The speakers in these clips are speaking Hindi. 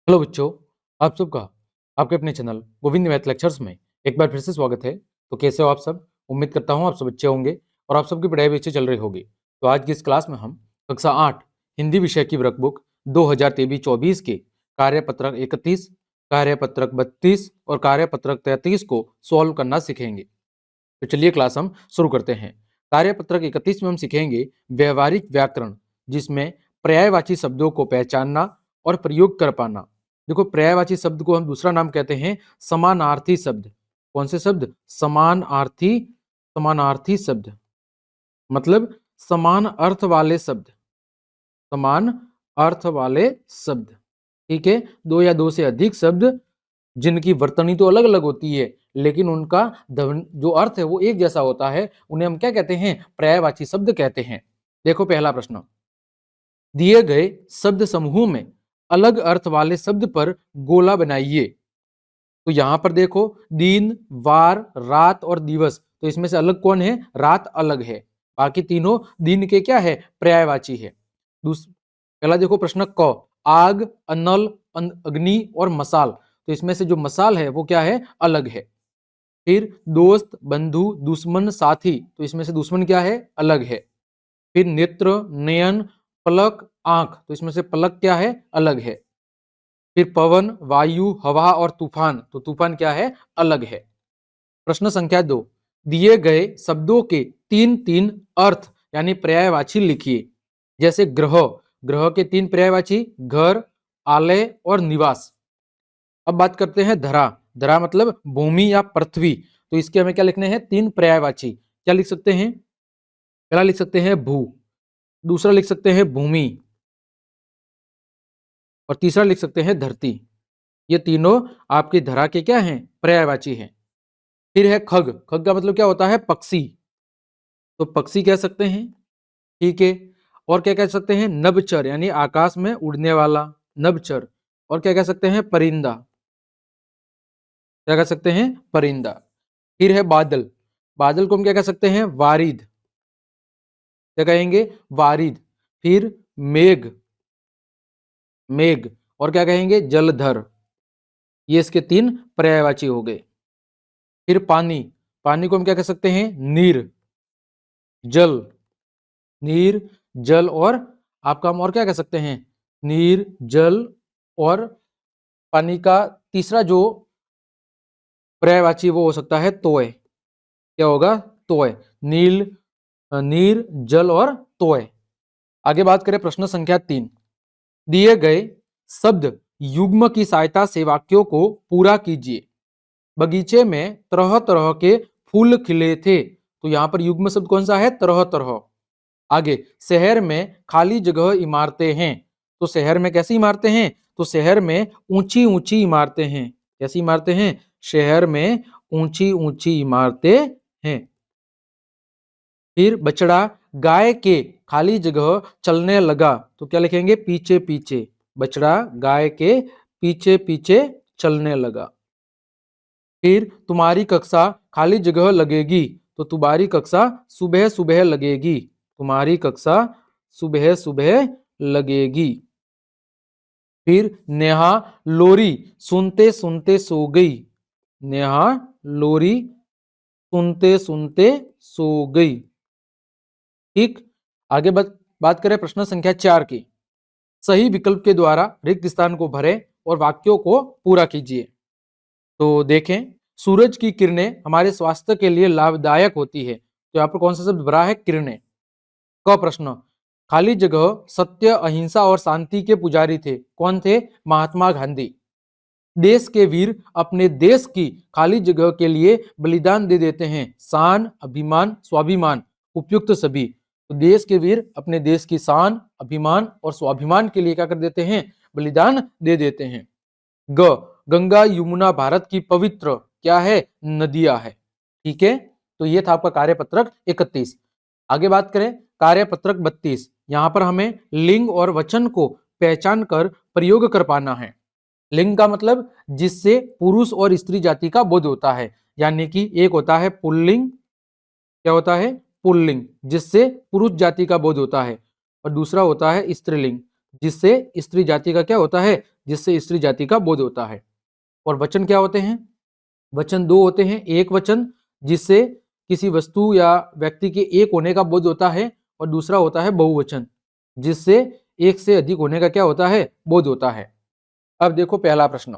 हेलो बच्चों, आप सबका आपके अपने चैनल गोविंद मैथ लेक्चर्स में एक बार फिर से स्वागत है। तो कैसे हो आप सब? उम्मीद करता हूँ आप सब अच्छे होंगे और आप सबकी पढ़ाई भी अच्छी चल रही होगी। तो आज की इस क्लास में हम कक्षा 8 हिंदी विषय की वर्कबुक 2023-24 के कार्यपत्रक 31, कार्यपत्रक 32 और कार्यपत्रक 33 को सॉल्व करना सीखेंगे। तो चलिए क्लास हम शुरू करते हैं। कार्यपत्रक 31 में हम सीखेंगे व्यवहारिक व्याकरण, जिसमें पर्यायवाची शब्दों को पहचानना और प्रयोग कर पाना। देखो, पर्यायवाची शब्द को हम दूसरा नाम कहते हैं समानार्थी शब्द। कौन से शब्द? समानार्थी। समानार्थी शब्द मतलब समान अर्थ वाले शब्द। समान अर्थ वाले शब्द, ठीक है। दो या दो से अधिक शब्द जिनकी वर्तनी तो अलग अलग होती है, लेकिन उनका जो अर्थ है वो एक जैसा होता है, उन्हें हम क्या कहते हैं? पर्यायवाची शब्द कहते हैं। देखो पहला प्रश्न, दिए गए शब्द समूह में अलग अर्थ वाले शब्द पर गोला बनाइए। तो यहां पर देखो, दिन, वार, रात और दिवस, तो इसमें से अलग कौन है? रात अलग है। बाकी तीनों दिन के क्या है? पर्यायवाची है। पहला देखो प्रश्न क, आग, अनल, अग्नि और मसाल, तो इसमें से जो मसाल है वो क्या है? अलग है। फिर दोस्त, बंधु, दुश्मन, साथी, तो इसमें से दुश्मन क्या है? अलग है। फिर नेत्र, नयन, पलक, आंख, तो इसमें से पलक क्या है? अलग है। फिर पवन, वायु, हवा और तूफान, तो तूफान क्या है? अलग है। प्रश्न संख्या 2, दिए गए शब्दों के तीन तीन अर्थ यानी पर्यायवाची लिखिए। जैसे ग्रह, ग्रह के तीन पर्यायवाची घर, आलय और निवास। अब बात करते हैं धरा, धरा मतलब भूमि या पृथ्वी, तो इसके हमें क्या लिखने हैं? तीन पर्यायवाची। क्या लिख सकते हैं? पहला लिख सकते हैं भू, दूसरा लिख सकते हैं भूमि और तीसरा लिख सकते हैं धरती। ये तीनों आपकी धरा के क्या हैं? पर्यायवाची हैं। फिर है खग, खग का मतलब क्या होता है? पक्षी, तो पक्षी कह सकते हैं, ठीक है। और क्या कह सकते हैं? नभचर यानी आकाश में उड़ने वाला, नभचर। और क्या कह सकते हैं? परिंदा, क्या कह सकते हैं? परिंदा। फिर है बादल, बादल को हम क्या कह सकते हैं? वारिद, क्या कहेंगे? वारिद। फिर मेघ, मेघ। और क्या कहेंगे? जलधर। ये इसके तीन पर्यायवाची हो गए। फिर पानी, पानी को हम क्या कह सकते हैं? नीर, जल, नीर, जल। और आपका हम और क्या कह सकते हैं? नीर, जल और पानी का तीसरा जो पर्यायवाची वो हो सकता है तोय। क्या होगा? तोय। नील, नीर, जल और तोय। आगे बात करें प्रश्न संख्या 3, दिए गए शब्द युग्म की सहायता से वाक्यों को पूरा कीजिए। बगीचे में तरह तरह के फूल खिले थे, तो यहां पर युग्म शब्द कौन सा है? तरह तरह। आगे, शहर में खाली जगह इमारतें हैं, तो शहर में कैसी इमारतें हैं? तो शहर में ऊंची ऊंची इमारतें हैं। कैसी इमारतें हैं? शहर में ऊंची ऊंची इमारतें हैं। फिर बछड़ा गाय के खाली जगह चलने लगा, तो क्या लिखेंगे? पीछे पीछे। बछड़ा गाय के पीछे पीछे चलने लगा। फिर तुम्हारी कक्षा खाली जगह लगेगी, तो तुम्हारी कक्षा सुबह सुबह लगेगी। तुम्हारी कक्षा सुबह सुबह लगेगी। फिर नेहा लोरी सुनते सुनते सो गई, नेहा लोरी सुनते सुनते सो गई, ठीक। आगे बात करें प्रश्न संख्या 4 की, सही विकल्प के द्वारा रिक्त स्थान को भरें और वाक्यों को पूरा कीजिए। तो देखें, सूरज की किरणें हमारे स्वास्थ्य के लिए लाभदायक होती है, तो यहाँ पर कौन सा शब्द भरा है? किरणें। क प्रश्न, खाली जगह सत्य, अहिंसा और शांति के पुजारी थे, कौन थे? महात्मा गांधी। देश के वीर अपने देश की खाली जगह के लिए बलिदान दे देते हैं, शान, अभिमान, स्वाभिमान, उपयुक्त सभी। तो देश के वीर अपने देश की शान, अभिमान और स्वाभिमान के लिए क्या कर देते हैं? बलिदान दे देते हैं। ग, गंगा यमुना भारत की पवित्र क्या है? नदियां है, ठीक है। तो ये था आपका कार्यपत्रक 31। आगे बात करें कार्यपत्रक 32, यहां पर हमें लिंग और वचन को पहचान कर प्रयोग कर पाना है। लिंग का मतलब जिससे पुरुष और स्त्री जाति का बोध होता है, यानी कि एक होता है पुल्लिंग, क्या होता है? पुल्लिंग, जिससे पुरुष जाति का बोध होता है, और दूसरा होता है स्त्रीलिंग, जिससे स्त्री जाति का क्या होता है, जिससे स्त्री जाति का बोध होता है। और वचन क्या होते हैं? वचन दो होते हैं, एक वचन जिससे किसी वस्तु या व्यक्ति के एक होने का बोध होता है, और दूसरा होता है बहुवचन जिससे एक से अधिक होने का क्या होता है, बोध होता है। अब देखो पहला प्रश्न,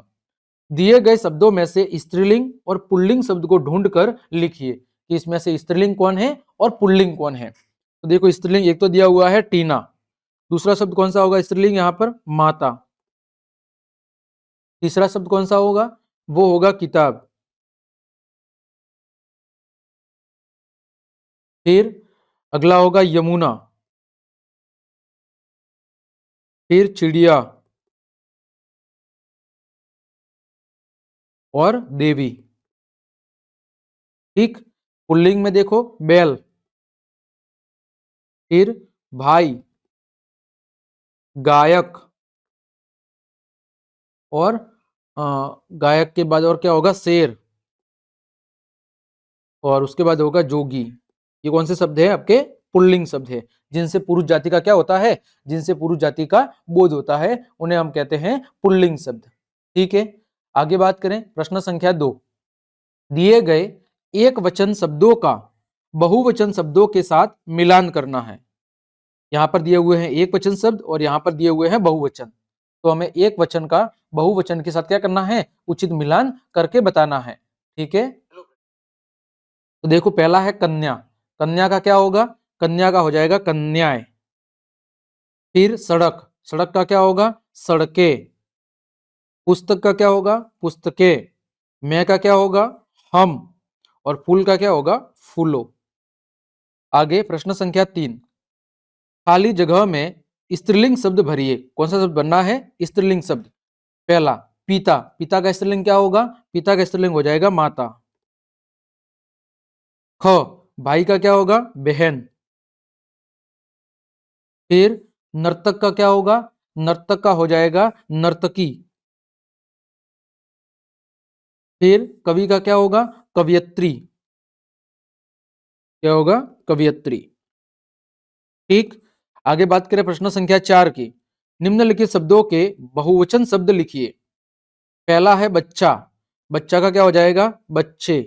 दिए गए शब्दों में से स्त्रीलिंग और पुल्लिंग शब्द को ढूंढकर लिखिए कि इसमें से स्त्रीलिंग कौन है और पुल्लिंग कौन है। तो देखो स्त्रीलिंग एक तो दिया हुआ है टीना, दूसरा शब्द कौन सा होगा स्त्रीलिंग यहाँ पर, माता, तीसरा शब्द कौन सा होगा, वो होगा किताब, फिर अगला होगा यमुना, फिर चिड़िया और देवी। ठीक, पुल्लिंग में देखो बैल, फिर भाई, गायक, और गायक के बाद और क्या होगा, शेर, और उसके बाद होगा जोगी। ये कौन से शब्द है आपके, पुल्लिंग शब्द है, जिनसे पुरुष जाति का क्या होता है, जिनसे पुरुष जाति का बोध होता है, उन्हें हम कहते हैं पुल्लिंग शब्द। ठीक है, आगे बात करें, प्रश्न संख्या 2, दिए गए एक वचन शब्दों का बहुवचन शब्दों के साथ मिलान करना है। यहां पर दिए हुए हैं एक वचन शब्द और यहां पर दिए हुए हैं बहुवचन, तो हमें एक वचन का बहुवचन के साथ क्या करना है, उचित मिलान करके बताना है। ठीक है, तो देखो पहला है कन्या, कन्या का क्या होगा, कन्या का हो जाएगा कन्याएं। फिर सड़क, सड़क का क्या होगा, सड़कें। पुस्तक का क्या होगा, पुस्तकें। मैं का क्या होगा, हम। और फूल का क्या होगा, फूलों। आगे प्रश्न संख्या 3, खाली जगह में स्त्रीलिंग शब्द भरिए। कौन सा शब्द बनना है, स्त्रीलिंग शब्द। पहला पिता, पिता का स्त्रीलिंग क्या होगा, पिता का स्त्रीलिंग हो जाएगा माता। ख, भाई का क्या होगा, बहन। फिर नर्तक का क्या होगा, नर्तक का हो जाएगा नर्तकी। फिर कवि का क्या होगा, कवियत्री, क्या होगा, कवियत्री। ठीक, आगे बात करें प्रश्न संख्या 4 की, निम्नलिखित शब्दों के बहुवचन शब्द लिखिए। पहला है बच्चा, बच्चा का क्या हो जाएगा, बच्चे।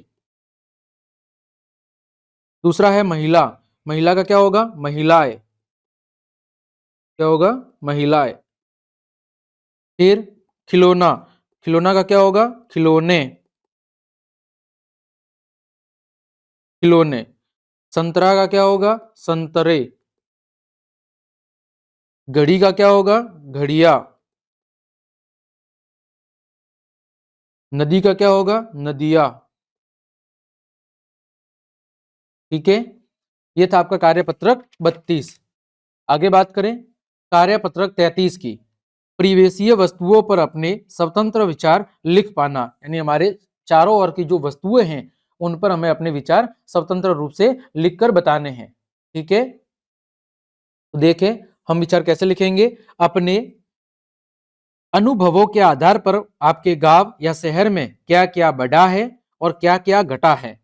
दूसरा है महिला, महिला का क्या होगा, महिलाएं, क्या होगा, महिलाएं। फिर खिलौना, खिलौना का क्या होगा, खिलौने, खिलौने। संतरा का क्या होगा, संतरे। घड़ी का क्या होगा, घड़िया। नदी का क्या होगा, नदिया। ठीक है, ये था आपका कार्यपत्रक 32। आगे बात करें कार्यपत्रक 33 की, परिवेशीय वस्तुओं पर अपने स्वतंत्र विचार लिख पाना, यानी हमारे चारों ओर की जो वस्तुएं हैं उन पर हमें अपने विचार स्वतंत्र रूप से लिखकर बताने हैं। ठीक है, तो देखें हम विचार कैसे लिखेंगे, अपने अनुभवों के आधार पर आपके गांव या शहर में क्या क्या बढ़ा है और क्या क्या घटा है।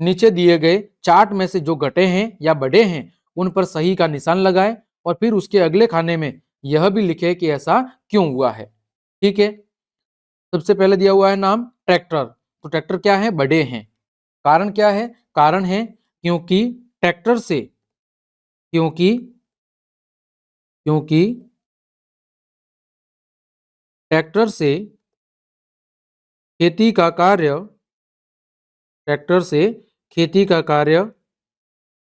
नीचे दिए गए चार्ट में से जो घटे हैं या बढ़े हैं उन पर सही का निशान लगाएं और फिर उसके अगले खाने में यह भी लिखे कि ऐसा क्यों हुआ है। ठीक है, सबसे पहले दिया हुआ है नाम ट्रैक्टर, तो ट्रैक्टर क्या है, बड़े हैं। कारण क्या है, कारण है क्योंकि ट्रैक्टर से, क्योंकि क्योंकि ट्रैक्टर से खेती का कार्य, ट्रैक्टर से खेती का कार्य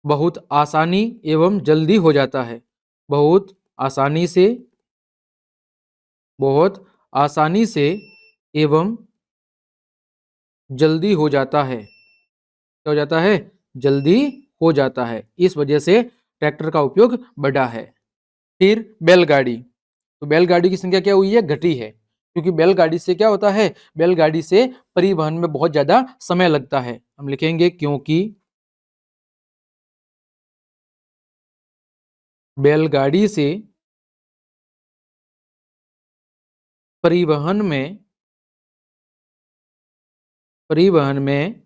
बहुत आसानी एवं जल्दी हो जाता है, बहुत आसानी से, बहुत आसानी से एवं जल्दी हो जाता है, क्या हो जाता है, जल्दी हो जाता है, इस वजह से ट्रैक्टर का उपयोग बढ़ा है। फिर बैलगाड़ी, तो बैलगाड़ी की संख्या क्या हुई है, घटी है, क्योंकि बैलगाड़ी से क्या होता है, बैलगाड़ी से परिवहन में बहुत ज्यादा समय लगता है। हम लिखेंगे क्योंकि बैलगाड़ी से परिवहन में, परिवहन में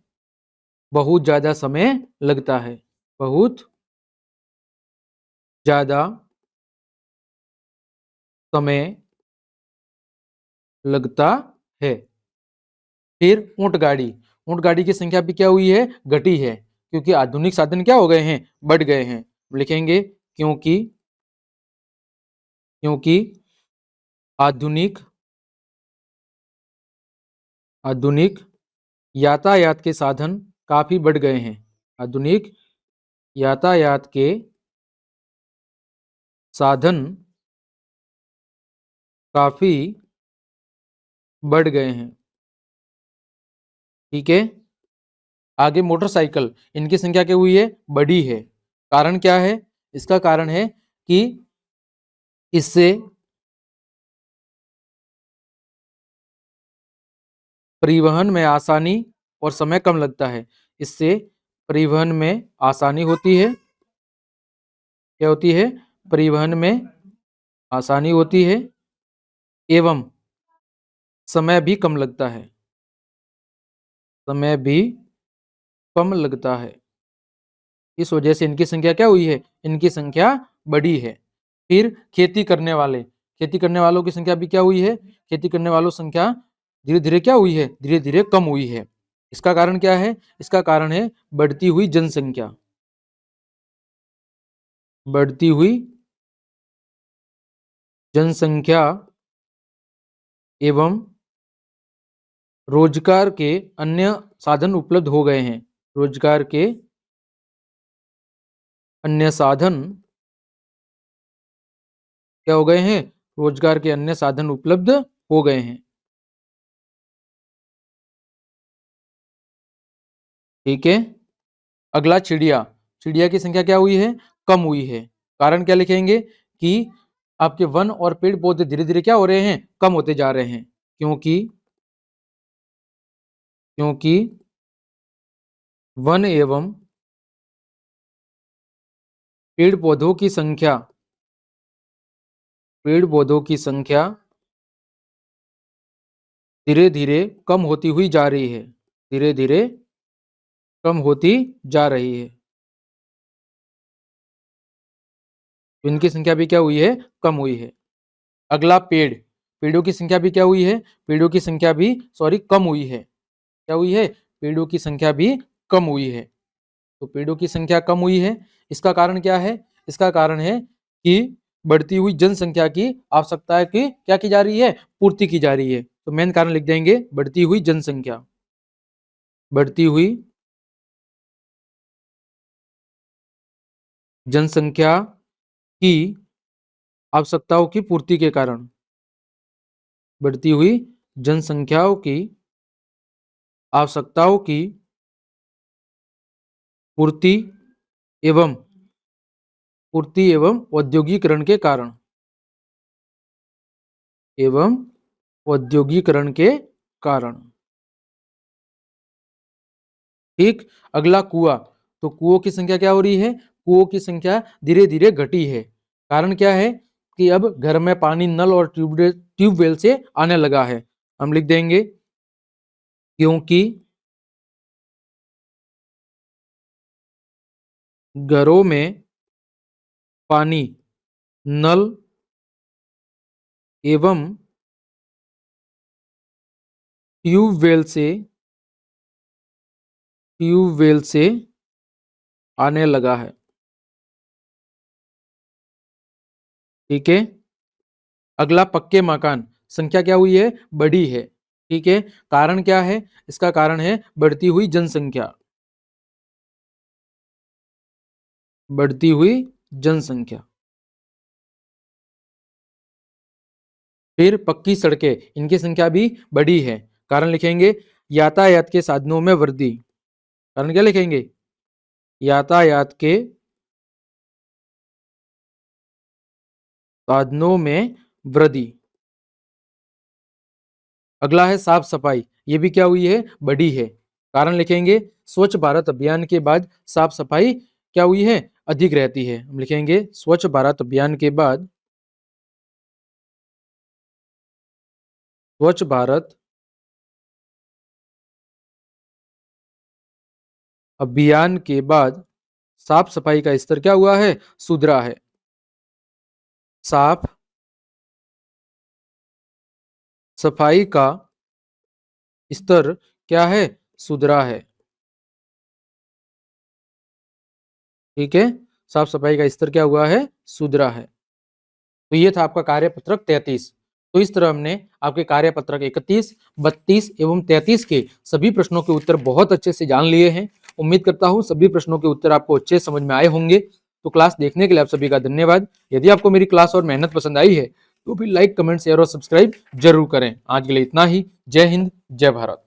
बहुत ज्यादा समय लगता है, बहुत ज्यादा समय लगता है। फिर ऊंट गाड़ी की संख्या भी क्या हुई है, घटी है, क्योंकि आधुनिक साधन क्या हो गए हैं, बढ़ गए हैं। लिखेंगे क्योंकि क्योंकि आधुनिक आधुनिक यातायात के साधन काफी बढ़ गए हैं। आधुनिक यातायात के साधन काफी बढ़ गए हैं। ठीक है। आगे मोटरसाइकिल, इनकी संख्या क्या हुई है, बढ़ी है। कारण क्या है, इसका कारण है कि इससे परिवहन में आसानी और समय कम लगता है। इससे परिवहन में आसानी होती है। क्या होती है, परिवहन में आसानी होती है एवं समय भी कम लगता है। समय भी कम लगता है। इस वजह से इनकी संख्या क्या हुई है, इनकी संख्या बढ़ी है। फिर खेती करने वालों की संख्या भी क्या हुई है, खेती करने वालों की संख्या धीरे धीरे क्या हुई है, धीरे धीरे कम हुई है। इसका कारण क्या है, इसका कारण है बढ़ती हुई जनसंख्या। बढ़ती हुई जनसंख्या एवं रोजगार के अन्य साधन उपलब्ध हो गए हैं। रोजगार के अन्य साधन क्या हो गए हैं, रोजगार के अन्य साधन उपलब्ध हो गए हैं। ठीक है। अगला चिड़िया, चिड़िया की संख्या क्या हुई है, कम हुई है। कारण क्या लिखेंगे कि आपके वन और पेड़ पौधे धीरे धीरे क्या हो रहे हैं, कम होते जा रहे हैं। क्योंकि क्योंकि वन एवं पेड़ पौधों की संख्या पेड़ पौधों की संख्या धीरे धीरे कम होती हुई जा रही है। धीरे धीरे कम होती जा रही है। इनकी संख्या भी क्या हुई है, कम हुई है। अगला पेड़ों की संख्या भी क्या हुई है, पेड़ों की संख्या भी कम हुई है। क्या हुई है, पेड़ों की संख्या भी कम हुई है। तो पेड़ों की संख्या कम हुई है, इसका कारण क्या है, इसका कारण है कि बढ़ती हुई जनसंख्या की आवश्यकता की क्या की जा रही है, पूर्ति की जा रही है। तो मेन कारण लिख देंगे बढ़ती हुई जनसंख्या। बढ़ती हुई जनसंख्या की आवश्यकताओं की पूर्ति के कारण। बढ़ती हुई जनसंख्याओं की आवश्यकताओं की पूर्ति एवं औद्योगिकरण के कारण। एवं औद्योगिकरण के कारण। ठीक। अगला कुआं, तो कुओं की संख्या क्या हो रही है, कुओं की संख्या धीरे धीरे घटी है। कारण क्या है कि अब घर में पानी नल और ट्यूबवेल से आने लगा है। हम लिख देंगे क्योंकि घरों में पानी नल एवं ट्यूबवेल से आने लगा है। ठीक है। अगला पक्के मकान, संख्या क्या हुई है, बढ़ी है। ठीक है। कारण क्या है, इसका कारण है बढ़ती हुई जनसंख्या। बढ़ती हुई जनसंख्या। फिर पक्की सड़कें, इनकी संख्या भी बढ़ी है। कारण लिखेंगे यातायात के साधनों में वृद्धि। कारण क्या लिखेंगे, यातायात के साधनों में वृद्धि। अगला है साफ सफाई, ये भी क्या हुई है, बढ़ी है। कारण लिखेंगे स्वच्छ भारत अभियान के बाद साफ सफाई क्या हुई है, अधिक रहती है। हम लिखेंगे स्वच्छ भारत अभियान के बाद स्वच्छ भारत अभियान के बाद साफ सफाई का स्तर क्या हुआ है, सुधरा है। साफ सफाई का स्तर क्या है? सुधरा है। ठीक है, साफ सफाई का स्तर क्या हुआ है? सुधरा है। तो ये था आपका कार्यपत्रक 33। तो इस तरह हमने आपके कार्यपत्रक 31, 32 एवं 33 के सभी प्रश्नों के उत्तर बहुत अच्छे से जान लिए हैं। उम्मीद करता हूं सभी प्रश्नों के उत्तर आपको अच्छे समझ में आए होंगे। तो क्लास देखने के लिए आप सभी का धन्यवाद। यदि आपको मेरी क्लास और मेहनत पसंद आई है तो भी लाइक, कमेंट, शेयर और सब्सक्राइब जरूर करें। आज के लिए इतना ही। जय हिंद, जय भारत।